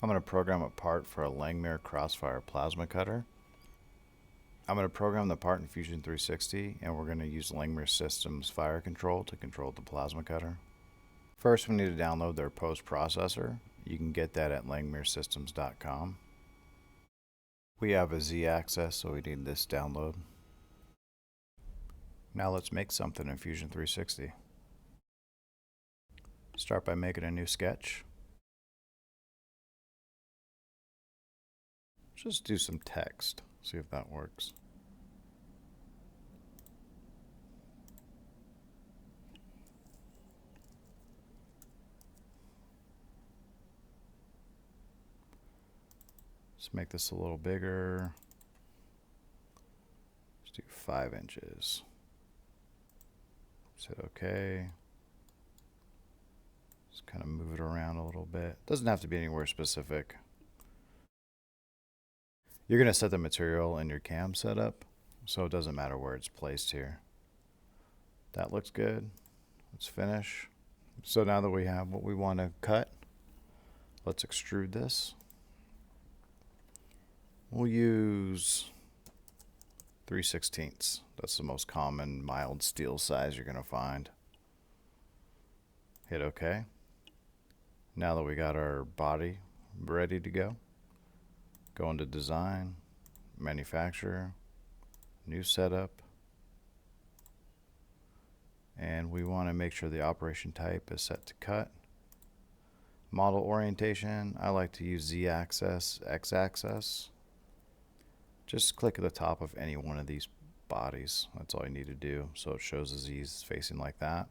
I'm going to program a part for a Langmuir Crossfire plasma cutter. I'm going to program the part in Fusion 360, and we're going to use Langmuir Systems Firecontrol to control the plasma cutter. First, we need to download their post processor. You can get that at langmuirsystems.com. We have a Z-axis, so we need this download. Now let's make something in Fusion 360. Start by making a new sketch. Just do some text, see if that works. Let's make this a little bigger. Let's do 5 inches. Let's hit OK. Just kind of move it around a little bit. Doesn't have to be anywhere specific. You're going to set the material in your cam setup, so it doesn't matter where it's placed here. That looks good. Let's finish. So now that we have what we want to cut, let's extrude this. We'll use 3/16. That's the most common mild steel size you're going to find. Hit OK. Now that we got our body ready to go, go into Design, Manufacturer, New Setup, and we want to make sure the operation type is set to cut. Model orientation, I like to use Z-axis, X-axis. Just click at the top of any one of these bodies. That's all you need to do, so it shows the Z's facing like that.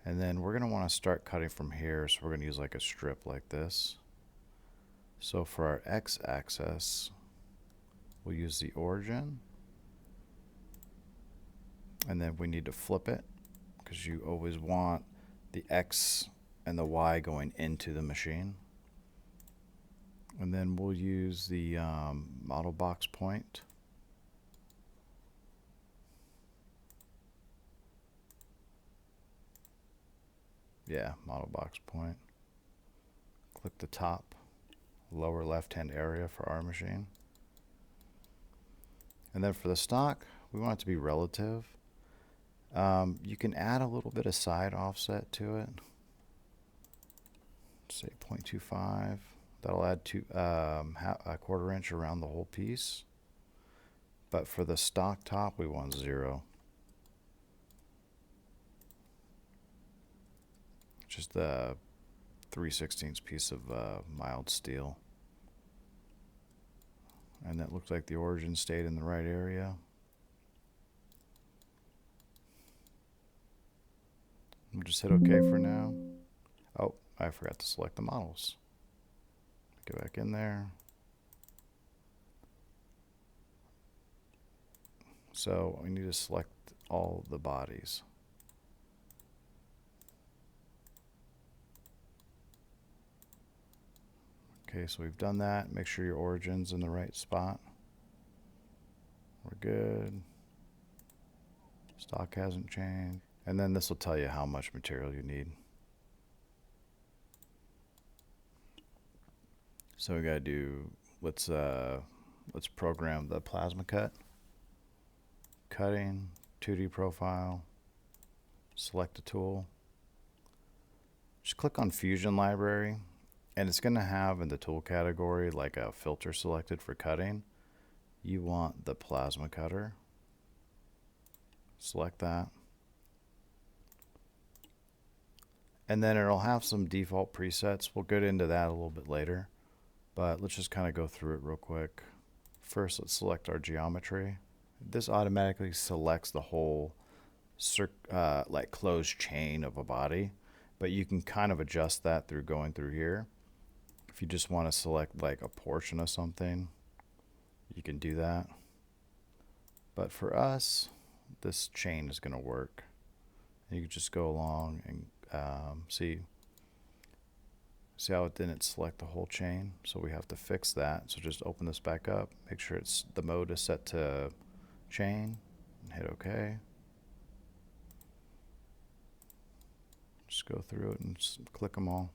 And then we're going to want to start cutting from here, so we're going to use like a strip like this. So for our X-axis, we'll use the origin. And then we need to flip it, because you always want the X and the Y going into the machine. And then we'll use the model box point. Yeah, model box point. Click the top lower left-hand area for our machine. And then for the stock, we want it to be relative. You can add a little bit of side offset to it. Say 0.25. That'll add a quarter inch around the whole piece. But for the stock top, we want 0. Just the 3/16 piece of mild steel. And that looks like the origin stayed in the right area. We'll just hit OK for now. Oh, I forgot to select the models. Go back in there. So we need to select all the bodies. Okay, so we've done that. Make sure your origin's in the right spot. We're good. Stock hasn't changed. And then this will tell you how much material you need. So we gotta do, let's program the plasma cut. Cutting, 2D profile, select a tool. Just click on Fusion Library, and it's gonna have in the tool category like a filter selected for cutting. You want the plasma cutter. Select that. And then it'll have some default presets. We'll get into that a little bit later. But let's just kind of go through it real quick. First, let's select our geometry. This automatically selects the whole like closed chain of a body, but you can kind of adjust that through going through here. If you just want to select like a portion of something, you can do that. But for us, this chain is going to work. You can just go along and see how it didn't select the whole chain, so we have to fix that. So just open this back up, make sure the mode is set to chain, and hit OK. Just go through it and click them all.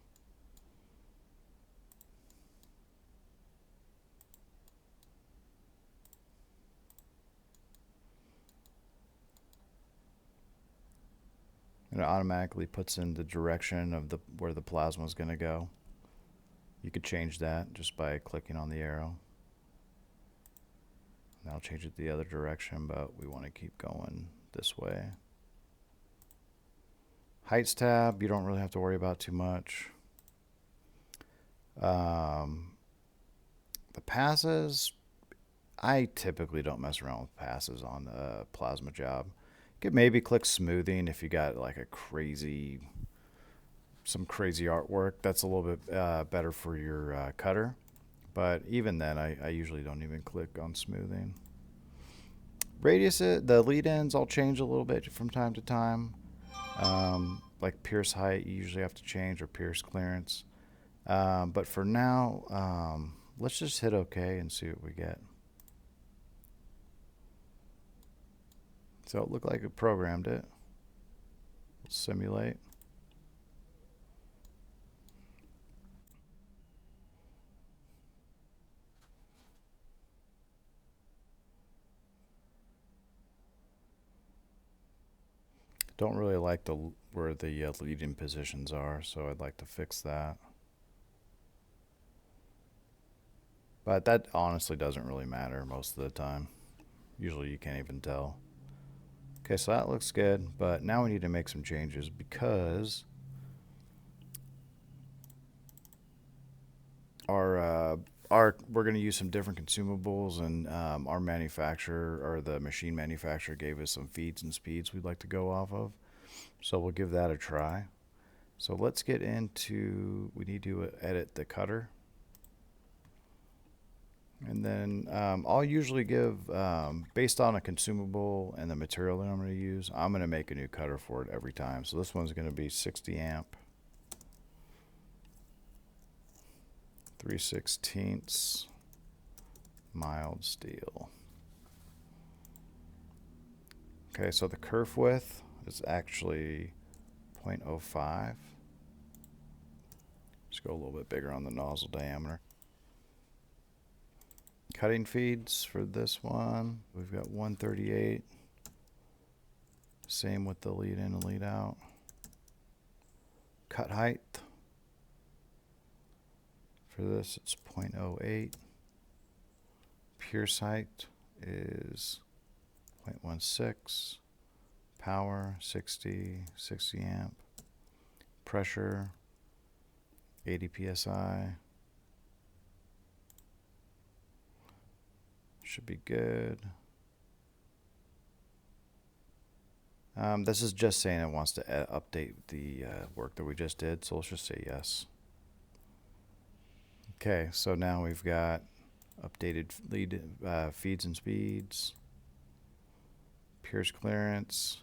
And it automatically puts in the direction of where the plasma is going to go. You could change that just by clicking on the arrow. That'll change it the other direction, but we want to keep going this way. Heights tab, you don't really have to worry about too much. The passes, I typically don't mess around with passes on the plasma job. You could maybe click smoothing if you got like some crazy artwork. That's a little bit better for your cutter. But even then, I usually don't even click on smoothing. Radius, the lead ends, I'll change a little bit from time to time. Like pierce height, you usually have to change, or pierce clearance. But for now, let's just hit OK and see what we get. So it looked like it programmed it. Let's simulate. Don't really like where the leading positions are, so I'd like to fix that. But that honestly doesn't really matter most of the time. Usually you can't even tell. Okay, so that looks good, but now we need to make some changes because we're going to use some different consumables, and our manufacturer, or the machine manufacturer, gave us some feeds and speeds we'd like to go off of. So we'll give that a try. So let's get into, we need to edit the cutter. And then I'll usually give, based on a consumable and the material that I'm going to use, I'm going to make a new cutter for it every time. So this one's going to be 60 amp, 3/16 mild steel. Okay, so the kerf width is actually 0.05. Just go a little bit bigger on the nozzle diameter. Cutting feeds for this one, we've got 138. Same with the lead in and lead out. Cut height, for this it's 0.08. Pierce height is 0.16. Power 60 amp. Pressure 80 psi. Should be good. This is just saying it wants to update the work that we just did, so let's just say yes. Okay, so now we've got updated lead feeds and speeds, pierce clearance.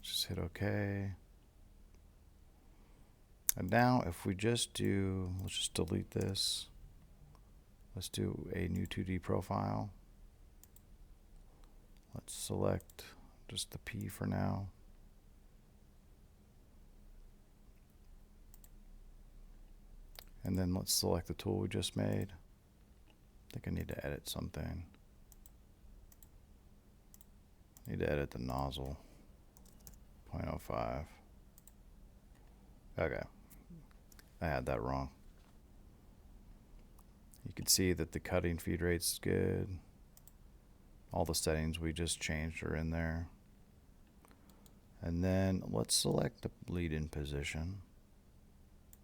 Just hit OK. And now if we just do, let's just delete this. Let's do a new 2D profile. Let's select just the P for now. And then let's select the tool we just made. I think I need to edit something. I need to edit the nozzle. 0.05. Okay. I had that wrong. You can see that the cutting feed rate's good. All the settings we just changed are in there. And then let's select the lead-in position.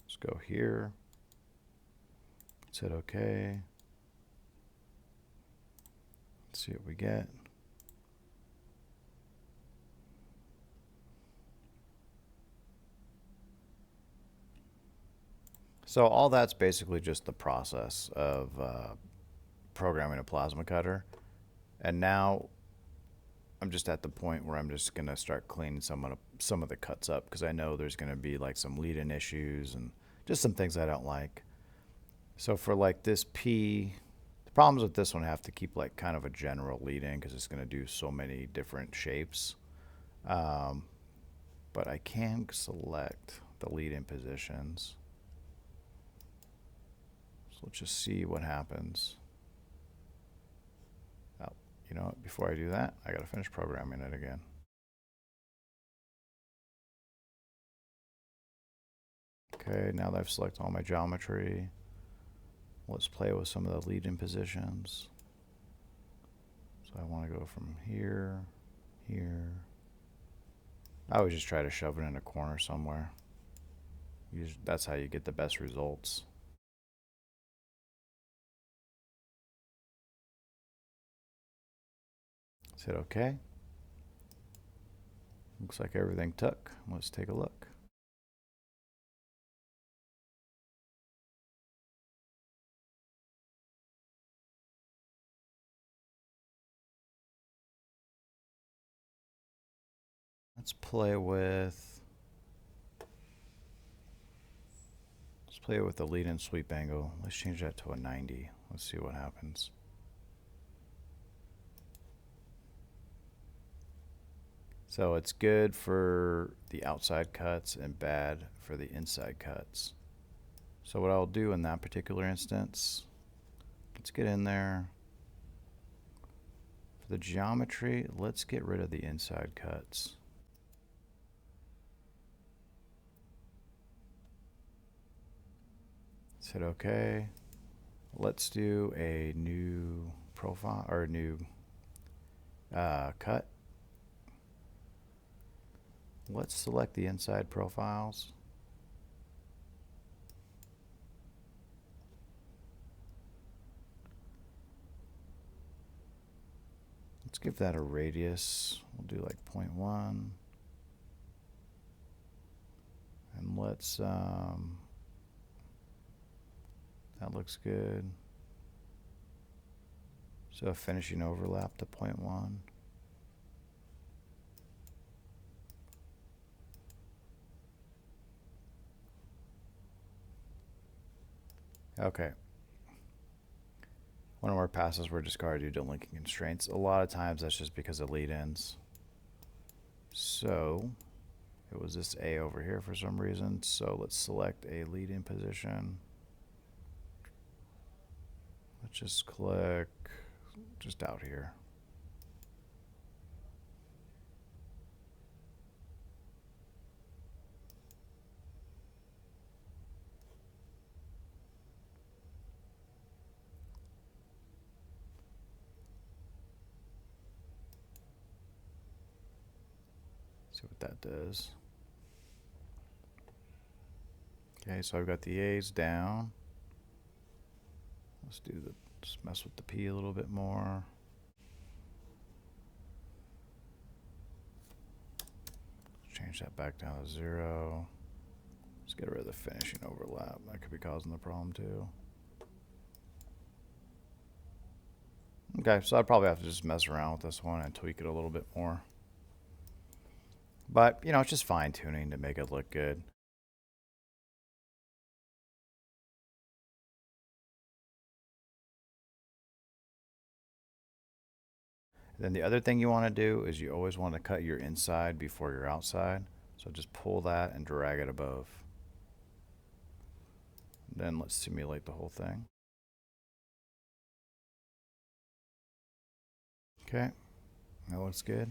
Let's go here. Let's hit OK. Let's see what we get. So all that's basically just the process of programming a plasma cutter. And now I'm just at the point where I'm just going to start cleaning some of the cuts up, because I know there's going to be like some lead-in issues and just some things I don't like. So for like this P, the problems with this one, I have to keep like kind of a general lead-in because it's going to do so many different shapes. But I can select the lead-in positions. So let's just see what happens. Oh, you know what? Before I do that, I got to finish programming it again. Okay, now that I've selected all my geometry, let's play with some of the lead-in positions. So I want to go from here, here. I always just try to shove it in a corner somewhere. That's how you get the best results. Hit OK. Looks like everything took. Let's take a look. Let's play with the lead-in sweep angle. Let's change that to a 90. Let's see what happens. So it's good for the outside cuts and bad for the inside cuts. So what I'll do in that particular instance, let's get in there. For the geometry, let's get rid of the inside cuts. Let's hit OK. Let's do a new profile or new cut. Let's select the inside profiles. Let's give that a radius. We'll do like 0.1. And let's, that looks good. So a finishing overlap to 0.1. Okay. One of our passes were discarded due to linking constraints. A lot of times that's just because of lead-ins. So it was this A over here for some reason. So let's select a lead-in position. Let's just click just out here. See what that does. Okay, so I've got the A's down. Let's mess with the P a little bit more. Let's change that back down to 0. Let's get rid of the finishing overlap. That could be causing the problem too. Okay, so I'd probably have to just mess around with this one and tweak it a little bit more. But, you know, it's just fine tuning to make it look good. Then the other thing you want to do is you always want to cut your inside before your outside. So just pull that and drag it above. Then let's simulate the whole thing. Okay, that looks good.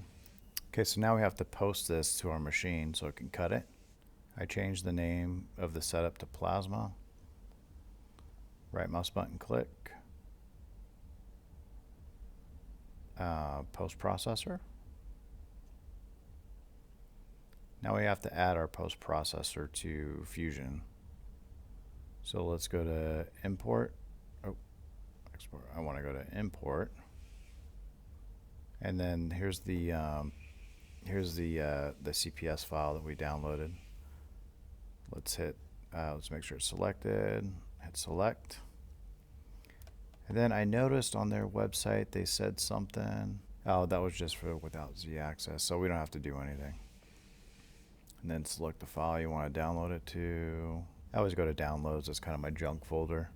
Okay, so now we have to post this to our machine so it can cut it. I changed the name of the setup to Plasma. Right mouse button click. Post processor. Now we have to add our post processor to Fusion. So let's go to import. Oh, export. I want to go to import. And then here's the CPS file that we downloaded. Let's make sure it's selected. Hit select. And then I noticed on their website they said something. Oh, that was just for without Z access, so we don't have to do anything. And then select the file you want to download it to. I always go to downloads. That's kind of my junk folder.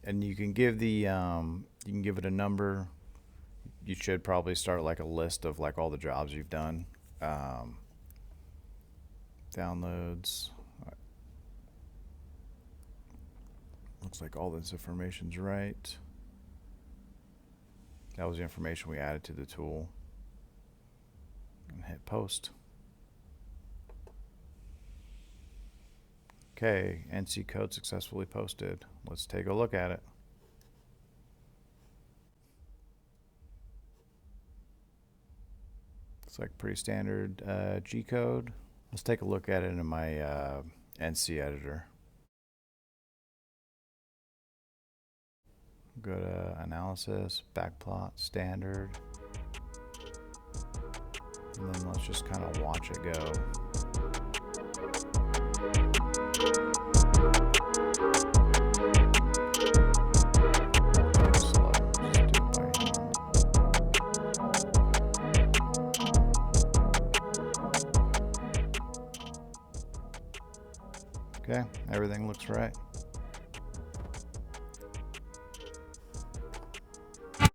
And you can give it a number. You should probably start like a list of like all the jobs you've done. Downloads. Looks like all this information's right. That was the information we added to the tool. And hit post. Okay, NC code successfully posted. Let's take a look at it. Looks like pretty standard G code. Let's take a look at it in my NC editor. Go to analysis, backplot, standard. And then let's just kind of watch it go. Okay, everything looks right.